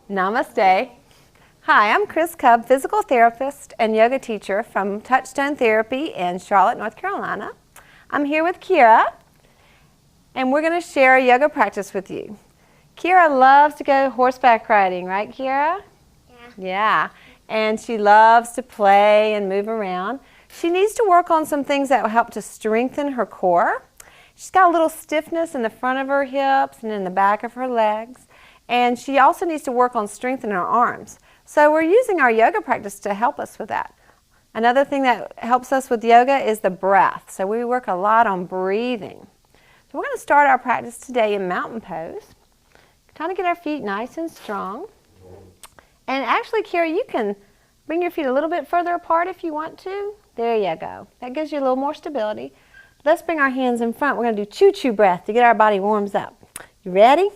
Namaste. Hi, I'm Chrys Kub, physical therapist and yoga teacher from Touchstone Therapy in Charlotte, North Carolina. I'm here with Kira, and we're going to share a yoga practice with you. Kira loves to go horseback riding, right, Kira? Yeah. And she loves to play and move around. She needs to work on some things that will help to strengthen her core. She's got a little stiffness in the front of her hips and in the back of her legs. And she also needs to work on strengthening her arms. So we're using our yoga practice to help us with that. Another thing that helps us with yoga is the breath. So we work a lot on breathing. So we're going to start our practice today in mountain pose. Trying to get our feet nice and strong. And actually, Kira, you can bring your feet a little bit further apart if you want to. There you go. That gives you a little more stability. Let's bring our hands in front. We're going to do choo-choo breath to get our body warms up. You ready?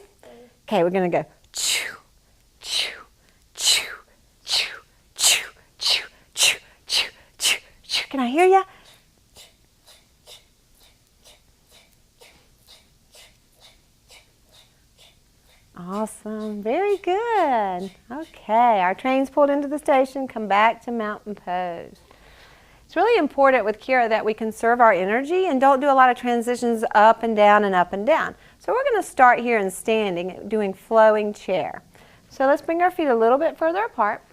Okay, we're going to go choo, choo, choo, choo, choo, choo, choo, choo, choo, choo. Can I hear you? Awesome. Very good. Okay, our train's pulled into the station. Come back to mountain pose. It's really important with Kira that we conserve our energy and don't do a lot of transitions up and down and up and down. So we're going to start here in standing, doing flowing chair. So let's bring our feet a little bit further apart.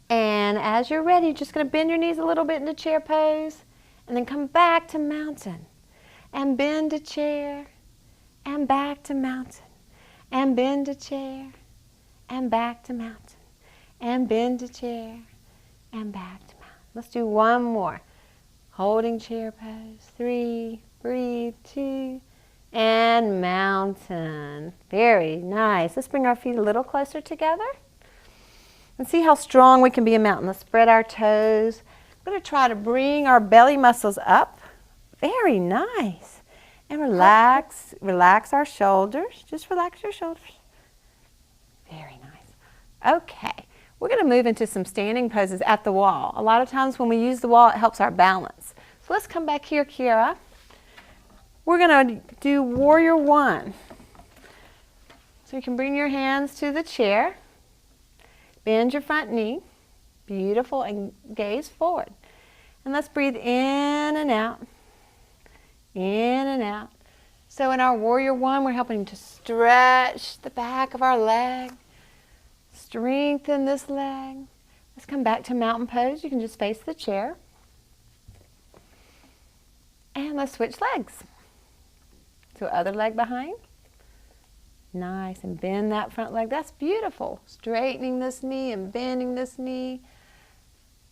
And as you're ready, you're just going to bend your knees a little bit into chair pose and then come back to mountain and bend to chair and back to mountain and bend to chair and back to mountain and bend to chair and back to mountain. Let's do one more. Holding chair pose. 3, breathe, 2, and mountain. Very nice. Let's bring our feet a little closer together and see how strong we can be in mountain. Let's spread our toes. We're going to try to bring our belly muscles up. Very nice. And relax our shoulders. Just relax your shoulders. Very nice. Okay. We're going to move into some standing poses at the wall. A lot of times when we use the wall, it helps our balance. So let's come back here, Kira. We're going to do Warrior One. So you can bring your hands to the chair. Bend your front knee. Beautiful. And gaze forward. And let's breathe in and out. In and out. So in our Warrior One, we're helping to stretch the back of our leg. Strengthen this leg. Let's come back to mountain pose. You can just face the chair. And let's switch legs. So other leg behind. Nice. And bend that front leg. That's beautiful. Straightening this knee and bending this knee.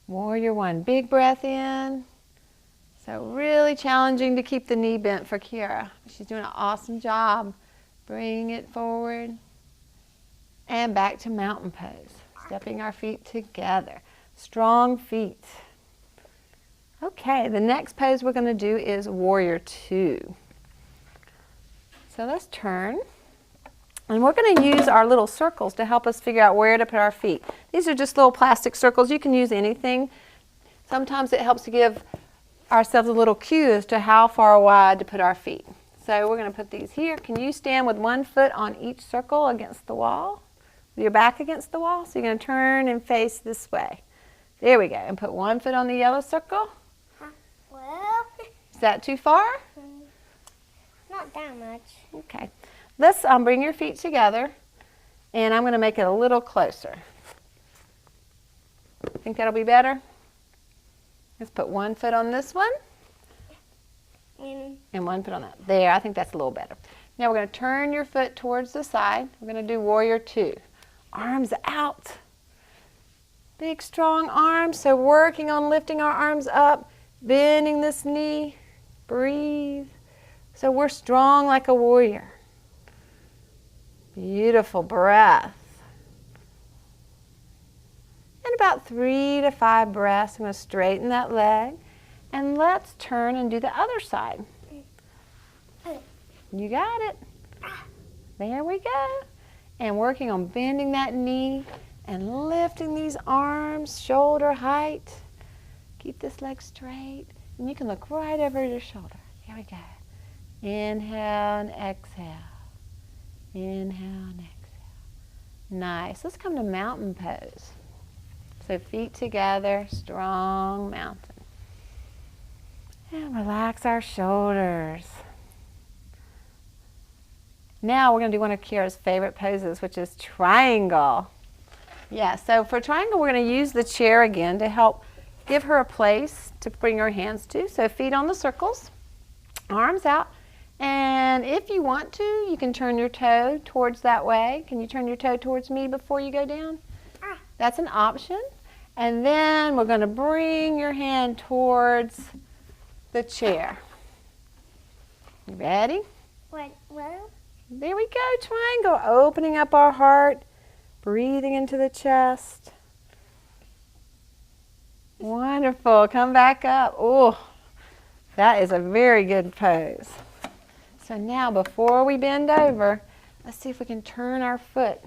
Warrior One. Big breath in. So really challenging to keep the knee bent for Kira. She's doing an awesome job. Bring it forward. And back to mountain pose. Stepping our feet together. Strong feet. Okay, the next pose we're going to do is Warrior Two. So let's turn. And we're going to use our little circles to help us figure out where to put our feet. These are just little plastic circles. You can use anything. Sometimes it helps to give ourselves a little cue as to how far wide to put our feet. So we're going to put these here. Can you stand with one foot on each circle against the wall? Your back against the wall. So you're going to turn and face this way. There we go. And put one foot on the yellow circle. Well, is that too far? Not that much. Okay. Let's bring your feet together. And I'm going to make it a little closer. Think that'll be better? Let's put one foot on this one. And one foot on that. There. I think that's a little better. Now we're going to turn your foot towards the side. We're going to do Warrior Two. Arms out. Big strong arms. So working on lifting our arms up, bending this knee. Breathe. So we're strong like a warrior. Beautiful breath. And about 3 to 5 breaths. I'm going to straighten that leg. And let's turn and do the other side. You got it. There we go. And working on bending that knee and lifting these arms, shoulder height. Keep this leg straight. And you can look right over your shoulder. Here we go. Inhale and exhale. Inhale and exhale. Nice. Let's come to mountain pose. So feet together, strong mountain. And relax our shoulders. Now we're going to do one of Kira's favorite poses, which is triangle. Yeah, so for triangle, we're going to use the chair again to help give her a place to bring her hands to. So feet on the circles, arms out. And if you want to, you can turn your toe towards that way. Can you turn your toe towards me before you go down? That's an option. And then we're going to bring your hand towards the chair. You ready? Well, There we go, triangle. Opening up our heart, breathing into the chest. Wonderful. Come back up. Oh, that is a very good pose. So now before we bend over, let's see if we can turn our foot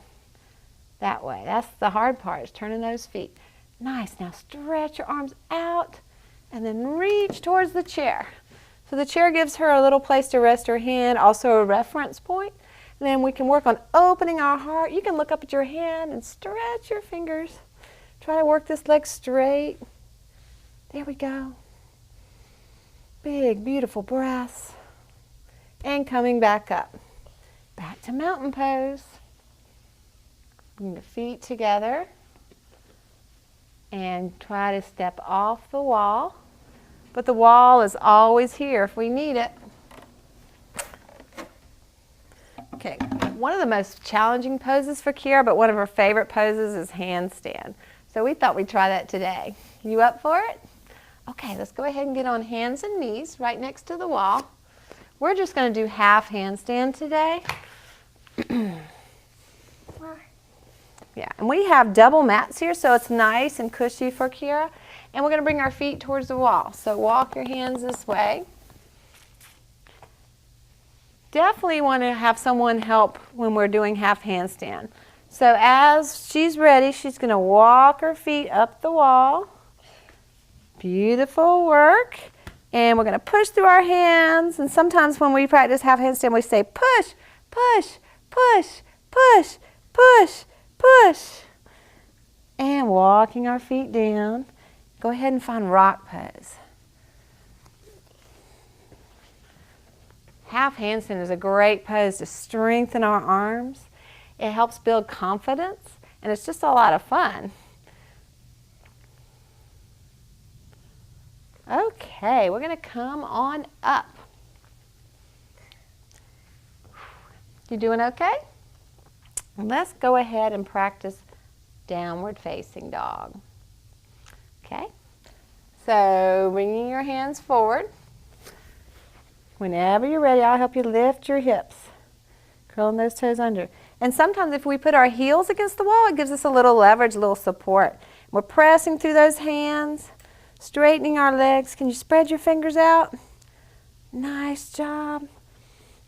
that way. That's the hard part, is turning those feet. Nice. Now stretch your arms out and then reach towards the chair. So the chair gives her a little place to rest her hand, also a reference point. And then we can work on opening our heart. You can look up at your hand and stretch your fingers. Try to work this leg straight. There we go. Big, beautiful breaths. And coming back up. Back to mountain pose. Bring the feet together. And try to step off the wall. But the wall is always here if we need it. Okay, one of the most challenging poses for Kira, but one of her favorite poses is handstand. So we thought we'd try that today. You up for it? Okay, let's go ahead and get on hands and knees right next to the wall. We're just going to do half handstand today. Yeah, and we have double mats here, so it's nice and cushy for Kira. And we're going to bring our feet towards the wall. So walk your hands this way. Definitely want to have someone help when we're doing half handstand. So as she's ready, she's going to walk her feet up the wall. Beautiful work. And we're going to push through our hands. And sometimes when we practice half handstand, we say push, push, push, push, push, push. And walking our feet down. Go ahead and find rock pose. Half handstand is a great pose to strengthen our arms. It helps build confidence, and it's just a lot of fun. Okay, we're going to come on up. You doing okay? Let's go ahead and practice downward facing dog. Okay, so bringing your hands forward. Whenever you're ready, I'll help you lift your hips, curling those toes under. And sometimes if we put our heels against the wall, it gives us a little leverage, a little support. We're pressing through those hands, straightening our legs. Can you spread your fingers out? Nice job.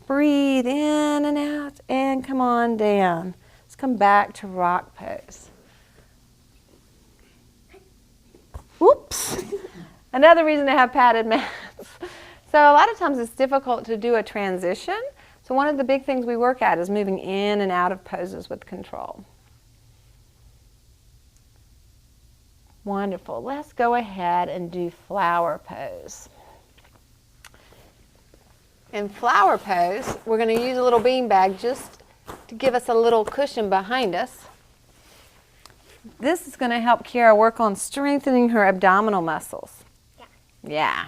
Breathe in and out, and come on down. Let's come back to rock pose. Whoops. Another reason to have padded mats. So a lot of times it's difficult to do a transition. So one of the big things we work at is moving in and out of poses with control. Wonderful. Let's go ahead and do flower pose. In flower pose, we're going to use a little beanbag just to give us a little cushion behind us. This is going to help Kira work on strengthening her abdominal muscles. Yeah. Yeah.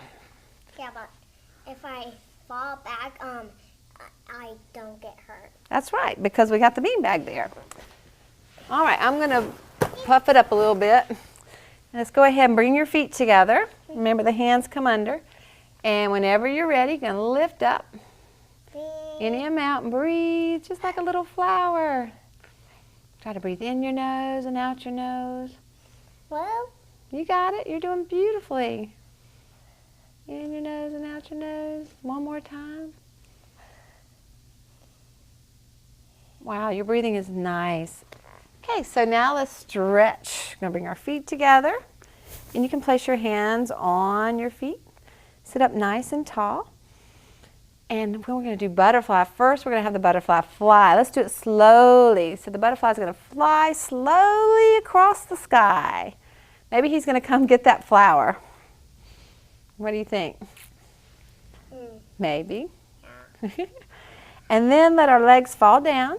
Yeah, but if I fall back, I don't get hurt. That's right, because we got the beanbag there. All right, I'm going to puff it up a little bit. Let's go ahead and bring your feet together. Remember, the hands come under. And whenever you're ready, you're going to lift up any amount and breathe just like a little flower. Try to breathe in your nose and out your nose. Well, You got it. You're doing beautifully. In your nose and out your nose. One more time. Wow, your breathing is nice. Okay, so now let's stretch. We're going to bring our feet together. And you can place your hands on your feet. Sit up nice and tall. And we're going to do butterfly. First, we're going to have the butterfly fly. Let's do it slowly. So the butterfly is going to fly slowly across the sky. Maybe he's going to come get that flower. What do you think? Maybe. Yeah. And then let our legs fall down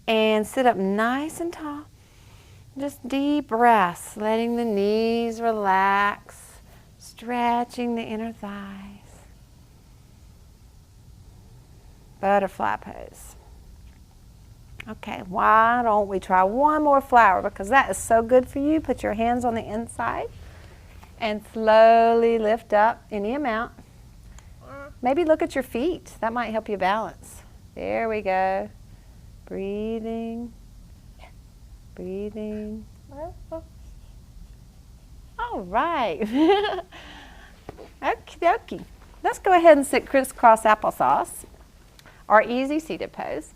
and sit up nice and tall. Just deep breaths, letting the knees relax, stretching the inner thighs. Butterfly pose. Okay, why don't we try one more flower, because that is so good for you. Put your hands on the inside and slowly lift up any amount. Maybe look at your feet. That might help you balance. There we go. Breathing. Breathing. All right. Okie dokie. Let's go ahead and sit crisscross applesauce, our easy seated pose.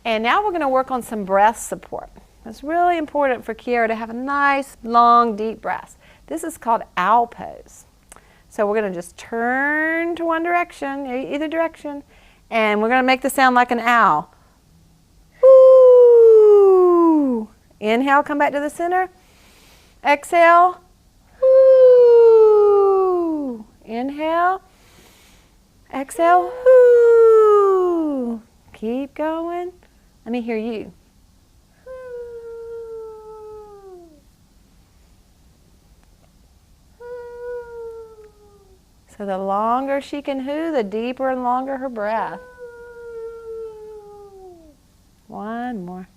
And now we're going to work on some breath support. It's really important for Kiara to have a nice, long, deep breath. This is called owl pose. So we're going to just turn to one direction, either direction, and we're going to make the sound like an owl. Woo! Inhale, come back to the center. Exhale. Woo! Inhale. Exhale. Woo! Keep going. Let me hear you. So the longer she can hoo, the deeper and longer her breath. One more.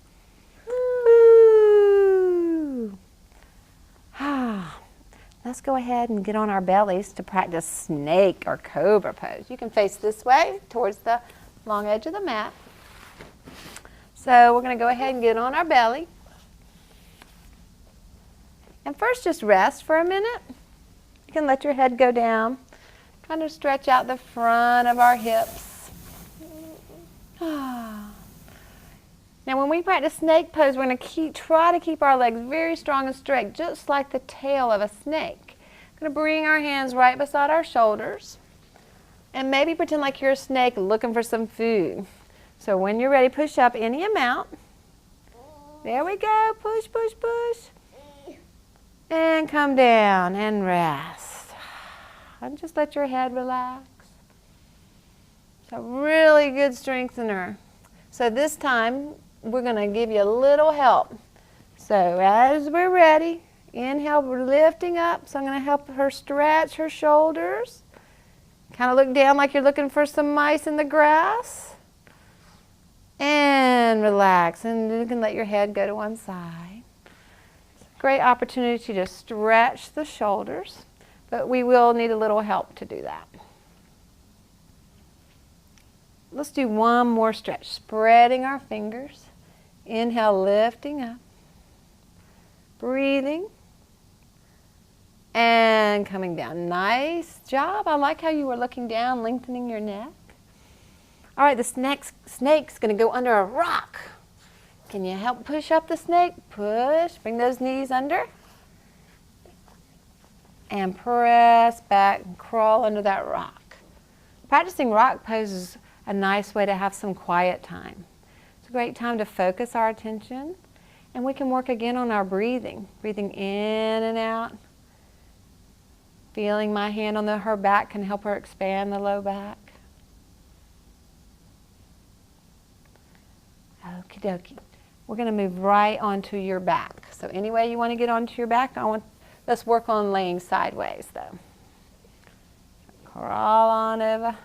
Let's go ahead and get on our bellies to practice snake or cobra pose. You can face this way towards the long edge of the mat. So we're going to go ahead and get on our belly. And first just rest for a minute. You can let your head go down. Kind of stretch out the front of our hips. Now when we practice snake pose, we're going to try to keep our legs very strong and straight, just like the tail of a snake. We're going to bring our hands right beside our shoulders. And maybe pretend like you're a snake looking for some food. So when you're ready, push up any amount. There we go. Push, push, push. And come down and rest. And just let your head relax. So really good strengthener. So this time, we're going to give you a little help. So as we're ready, inhale, we're lifting up. So I'm going to help her stretch her shoulders. Kind of look down like you're looking for some mice in the grass. And relax. And you can let your head go to one side. It's a great opportunity to just stretch the shoulders. But we will need a little help to do that. Let's do one more stretch. Spreading our fingers. Inhale, lifting up. Breathing. And coming down. Nice job. I like how you were looking down, lengthening your neck. All right, the snake's going to go under a rock. Can you help push up the snake? Push. Bring those knees under. And press back and crawl under that rock. Practicing rock pose is a nice way to have some quiet time. It's a great time to focus our attention, and we can work again on our breathing. Breathing in and out. Feeling my hand on her back can help her expand the low back. Okie dokie. We're going to move right onto your back. So any way you want to get onto your back, let's work on laying sideways though. Crawl on over.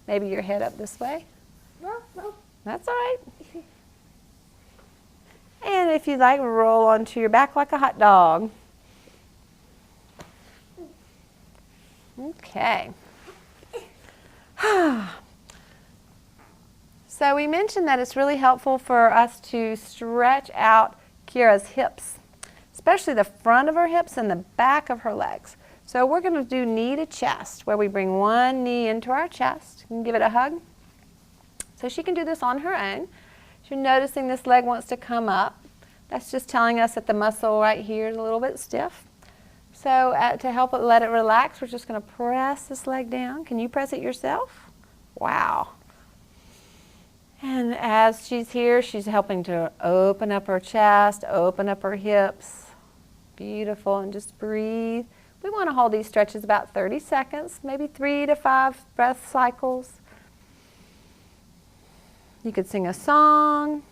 Maybe your head up this way. No. That's all right. And if you like, roll onto your back like a hot dog. Okay. So we mentioned that it's really helpful for us to stretch out Kiara's hips, especially the front of her hips and the back of her legs. So we're going to do knee to chest, where we bring one knee into our chest and give it a hug. So she can do this on her own. If you're noticing this leg wants to come up, that's just telling us that the muscle right here is a little bit stiff. So to help it let it relax, we're just going to press this leg down. Can you press it yourself? Wow. And as she's here, she's helping to open up her chest, open up her hips. Beautiful, and just breathe. We want to hold these stretches about 30 seconds, maybe 3 to 5 breath cycles. You could sing a song.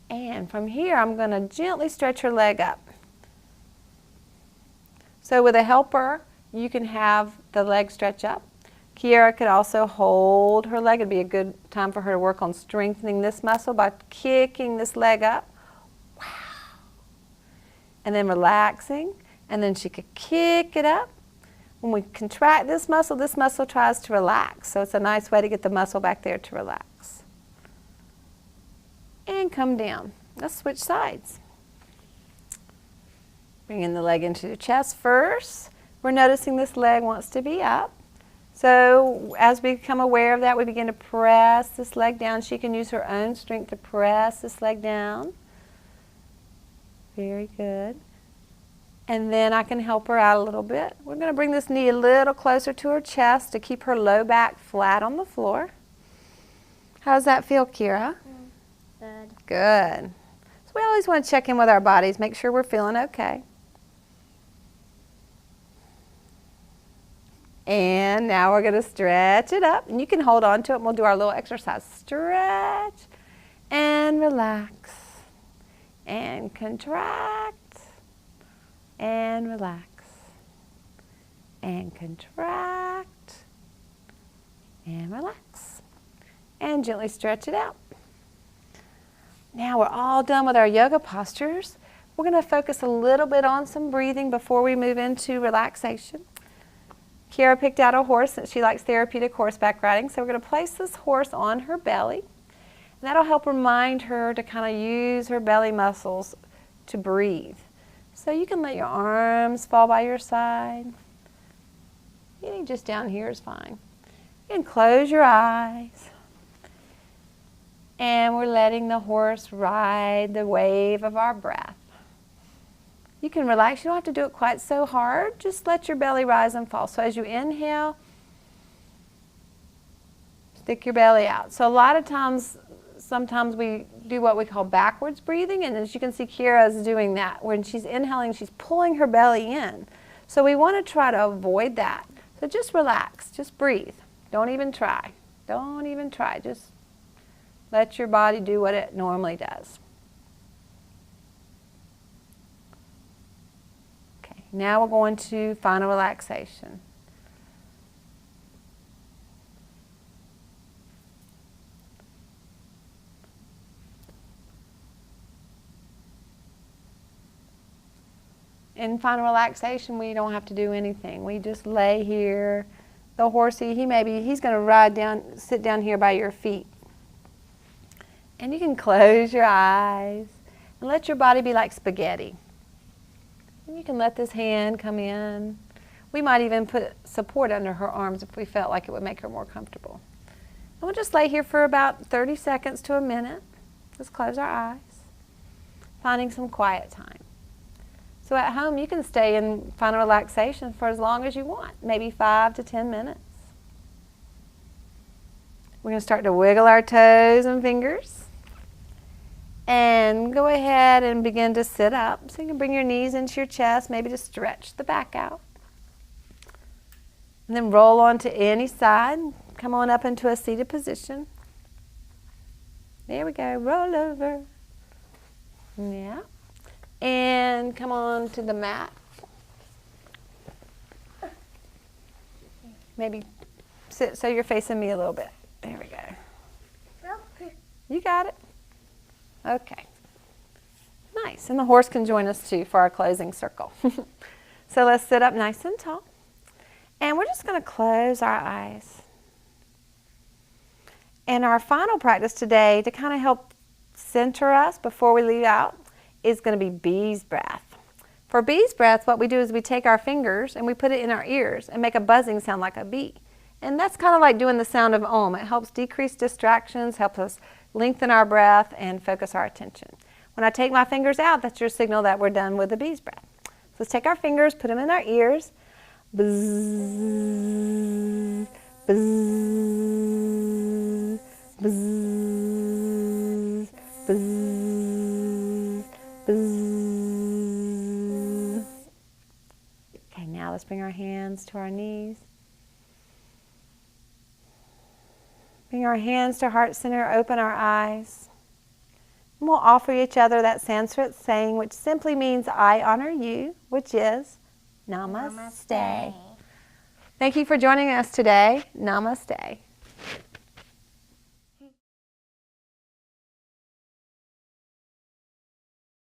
And from here, I'm going to gently stretch her leg up. So with a helper, you can have the leg stretch up. Kiera could also hold her leg. It'd be a good time for her to work on strengthening this muscle by kicking this leg up. Wow. And then relaxing. And then she could kick it up. When we contract this muscle tries to relax. So it's a nice way to get the muscle back there to relax. And come down. Let's switch sides. Bringing the leg into the chest first. We're noticing this leg wants to be up. So as we become aware of that, we begin to press this leg down. She can use her own strength to press this leg down. Very good. And then I can help her out a little bit. We're going to bring this knee a little closer to her chest to keep her low back flat on the floor. How does that feel, Kiera? Good. Good. So we always want to check in with our bodies, make sure we're feeling okay. And now we're going to stretch it up. And you can hold on to it and we'll do our little exercise. Stretch and relax and contract and relax and contract and relax and gently stretch it out. Now we're all done with our yoga postures. We're going to focus a little bit on some breathing before we move into relaxation. Kiera picked out a horse since she likes therapeutic horseback riding, so we're going to place this horse on her belly. And that'll help remind her to kind of use her belly muscles to breathe. So you can let your arms fall by your side. Getting just down here is fine. You can close your eyes. And we're letting the horse ride the wave of our breath. You can relax. You don't have to do it quite so hard. Just let your belly rise and fall. So as you inhale, stick your belly out. So a lot of times, sometimes we do what we call backwards breathing. And as you can see, Kiera is doing that. When she's inhaling, she's pulling her belly in. So we want to try to avoid that. So just relax. Just breathe. Don't even try. Don't even try. Just let your body do what it normally does. Okay, now we're going to final relaxation. In final relaxation, we don't have to do anything. We just lay here. The horsey, he's going to ride down, sit down here by your feet. And you can close your eyes and let your body be like spaghetti. And you can let this hand come in. We might even put support under her arms if we felt like it would make her more comfortable. And we'll just lay here for about 30 seconds to a minute. Just close our eyes, finding some quiet time. So at home, you can stay in final relaxation for as long as you want, maybe 5 to 10 minutes. We're going to start to wiggle our toes and fingers. And go ahead and begin to sit up. So you can bring your knees into your chest, maybe just stretch the back out. And then roll onto any side. Come on up into a seated position. There we go. Roll over. Yeah. And come on to the mat. Maybe sit so you're facing me a little bit. There we go. You got it. Okay. Nice. And the horse can join us too for our closing circle. So let's sit up nice and tall. And we're just going to close our eyes. And our final practice today to kind of help center us before we leave out is going to be bee's breath. For bee's breath, what we do is we take our fingers and we put it in our ears and make a buzzing sound like a bee. And that's kind of like doing the sound of Om. It helps decrease distractions, helps us lengthen our breath, and focus our attention. When I take my fingers out, that's your signal that we're done with the bee's breath. So let's take our fingers, put them in our ears. Buzz, buzz, buzz, buzz, buzz. Okay, now let's bring our hands to our knees. Bring our hands to heart center, open our eyes. And we'll offer each other that Sanskrit saying, which simply means I honor you, which is Namaste. Namaste. Thank you for joining us today. Namaste.